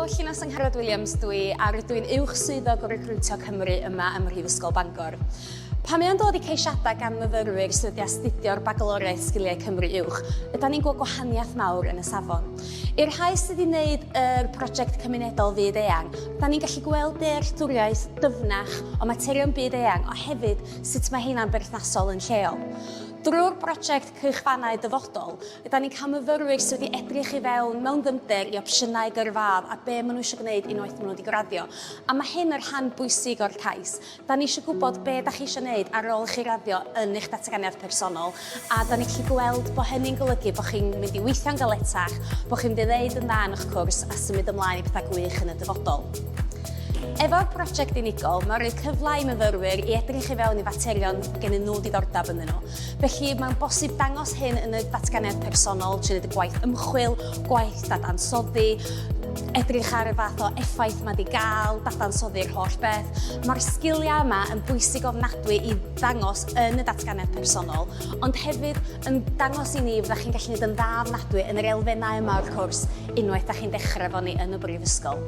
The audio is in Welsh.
Helo, Llynas Angharad Williams dwi, a rydw i'n uwch swyddog o recriwtio Cymru yma ym Prifysgol Bangor. Pan mae'n dod i ceisiadau gan myfyrwyr sydd wedi astudio'r Bagloriaeth Sgiliau Cymru Uwch, ydym ni'n gweld gwahaniaeth mawr yn y safon. I'r rhai sydd wedi gwneud prosiect cymunedol byd eang, ydym ni'n gallu gweld dealltwriaeth dyfnach o materion byd eang, o hefyd sut mae hynna'n berthnasol yn lleol. Drwy'r prosiect cyfannau dyfodol, ydym ni'n cael myfyrwyr sydd wedi edrych i fewn mewn ddymder i opsiynau gyrfaoedd a be maen nhw eisiau gwneud unwaith maen nhw wedi graddio. A mae hyn yr rhan bwysig o'r cais. Da ni eisiau gwybod be da chi eisiau gwneud ar ôl i chi raddio yn eich datganiad personol, a da ni'n gallu gweld bod hynny'n golygu bod chi'n mynd i weithio'n galetach, bod chi'n mynd i ddeud yn dda yn eich cwrs a symud ymlaen i bethau gwych yn y dyfodol. Efo'r prosiect unigol, mae'n rhoi cyfle i myfyrwyr i edrych i fewn i faterion gen nhw diddordeb ynddyn nhw. Felly mae'n bosib dangos hyn yn y datganiad personol, trwy wneud y gwaith ymchwil, gwaith dadansoddi, edrych ar y fath o effaith mae wedi gael, dadansoddi'r holl beth. Mae'r sgiliau yma yn bwysig ofnadwy i ddangos yn y datganiad personol, ond hefyd yn dangos i ni fyddech chi'n gallu gwneud yn dda ofnadwy yn yr elfennau yma o'r cwrs unwaith da chi'n dechrau fo ni yn y brifysgol.